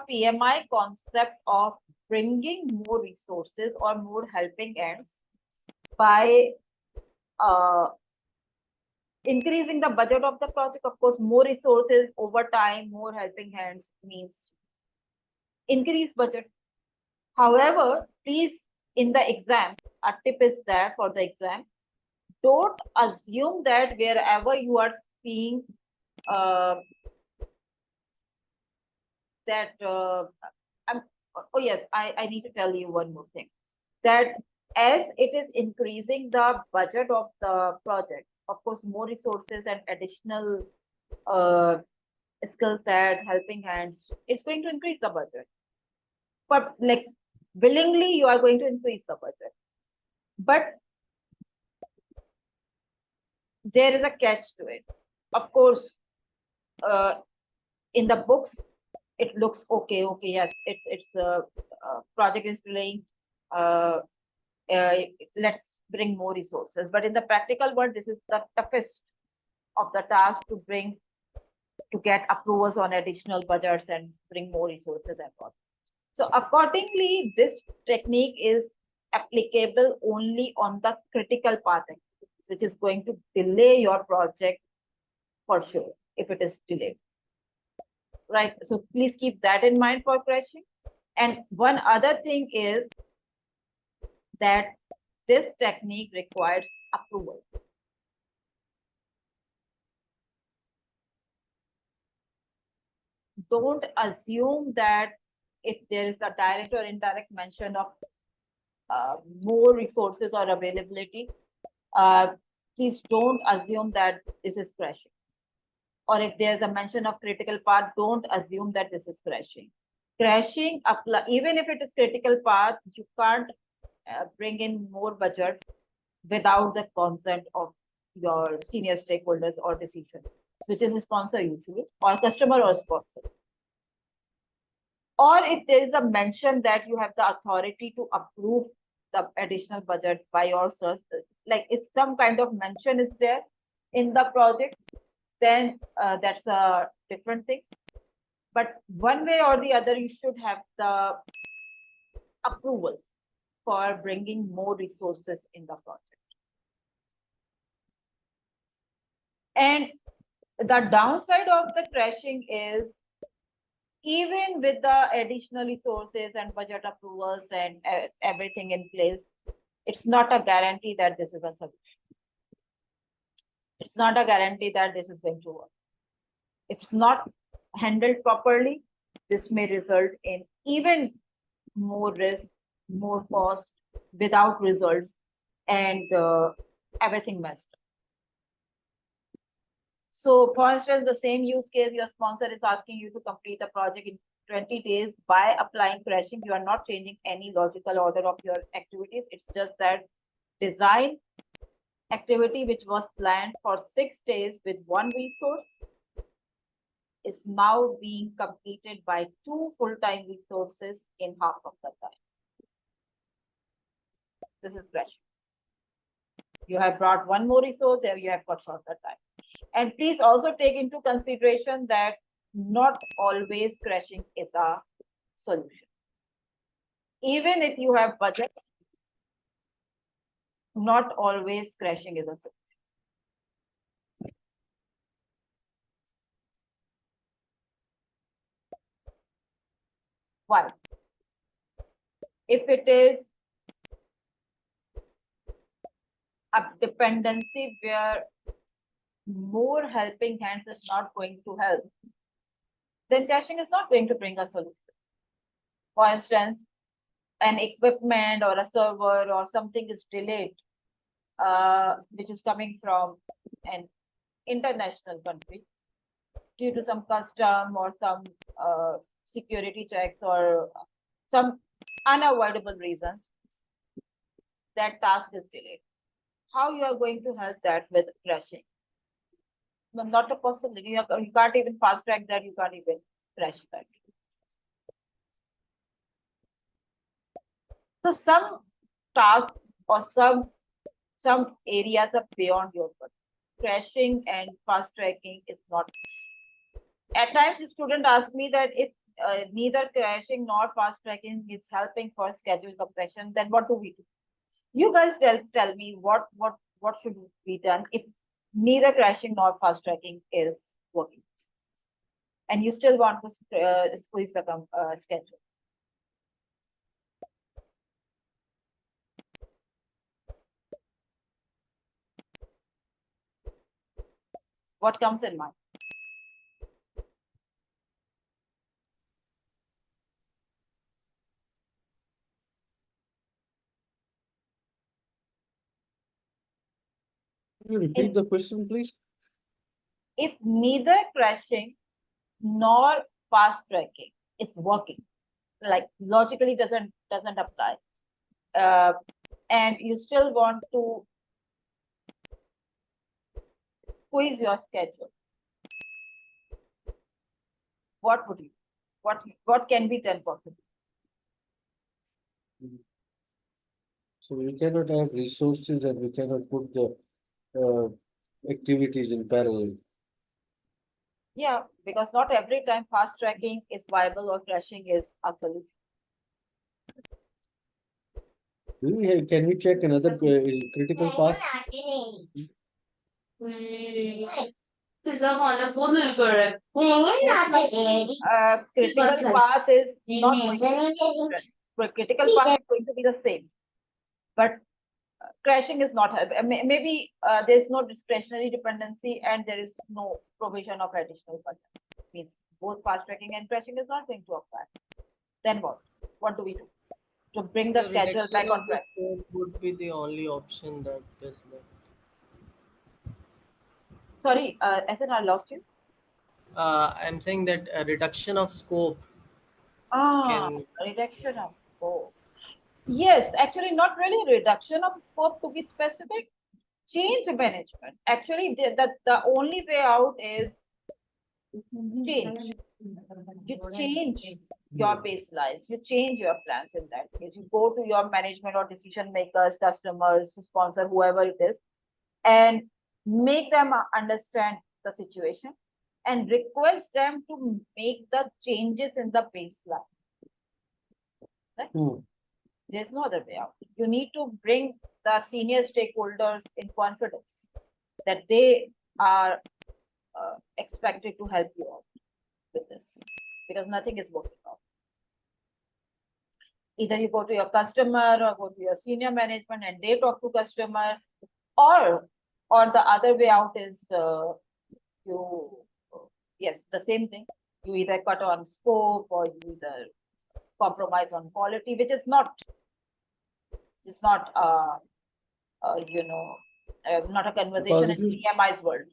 PMI concept of bringing more resources or more helping hands by increasing the budget of the project. Of course, more resources over time, more helping hands means increased budget. However, please, in the exam, a tip is that for the exam, don't assume that wherever you are seeing that oh yes, I need to tell you one more thing, that as it is increasing the budget of the project, of course, more resources and additional skill set, helping hands, is going to increase the budget. But like willingly, you are going to increase the budget. But there is a catch to it. Of course, in the books, it looks okay. Okay, yes, it's project is delaying. Let's bring more resources. But in the practical world, this is the toughest of the task to get approvals on additional budgets and bring more resources and all. So accordingly, this technique is applicable only on the critical path, which is going to delay your project for sure if it is delayed. Right. So please keep that in mind for Crashin. And one other thing is that this technique requires approval. Don't assume that if there is a direct or indirect mention of more resources or availability, please don't assume that this is Crashin. Or if there's a mention of critical path, don't assume that this is Crashin. Crashin, even if it is critical path, you can't bring in more budget without the consent of your senior stakeholders or decision, which is a sponsor usually, or customer or sponsor. Or if there is a mention that you have the authority to approve the additional budget by yourself, like it's some kind of mention is there in the project, then that's a different thing. But one way or the other, you should have the approval for bringing more resources in the project. And the downside of the Crashin is, even with the additional resources and budget approvals and everything in place, it's not a guarantee that this is a solution. It's not a guarantee that this is going to work. If it's not handled properly, this may result in even more risk, more cost, without results, and everything messed up. So, for instance, the same use case, your sponsor is asking you to complete a project in 20 days by applying Crashin. You are not changing any logical order of your activities. It's just that design activity, which was planned for 6 days with one resource, is now being completed by 2 full-time resources in half of the time. This is Crashin. You have brought one more resource, and you have got shorter time. And please also take into consideration that not always Crashin is a solution. Even if you have budget, not always Crashin is a solution. Why? If it is a dependency where more helping hands is not going to help, then Crashin is not going to bring a solution. For instance, an equipment or a server or something is delayed, which is coming from an international country due to some custom or some security checks or some unavoidable reasons, that task is delayed. How you are going to help that with Crashin? No, not a possibility. You can't even fast track that. You can't even crash that. So some tasks or some areas are beyond your control. Crashing and fast tracking is not. At times, the student asks me that if neither crashing nor fast tracking is helping for schedule compression, then what do we do? You guys tell me what should be done if neither crashing nor fast tracking is working, and you still want to squeeze the schedule. What comes in mind? Can you repeat the question, please? If neither crashing nor fast tracking is working, like logically doesn't apply, and you still want to squeeze your schedule, what would you, what can be done possibly? So we cannot have resources and we cannot put the activities in parallel. Yeah, because not every time fast tracking is viable or crashing is a solution. Can we check another critical path? Critical path is not going to be different. But critical path is going to be the same, but crashing is not. Maybe there's no discretionary dependency and there is no provision of additional funding. Means both fast tracking and crashing is not going to apply. Then what? What do we do to bring the schedule back on track? Would be the only option that is left. Sorry, SN, I lost you. I'm saying that a reduction of scope can. Reduction of scope. Yes, actually, not really reduction of scope to be specific. Change management. Actually, the only way out is change. You change your baselines, you change your plans in that case. You go to your management or decision makers, customers, sponsor, whoever it is, and make them understand the situation and request them to make the changes in the baseline. Right? There's no other way out. You need to bring the senior stakeholders in confidence that they are expected to help you out with this, because nothing is working out. Either you go to your customer or go to your senior management and they talk to customer, or the other way out is yes, the same thing. You either cut on scope or you either compromise on quality, which is not not a conversation in PMI's world.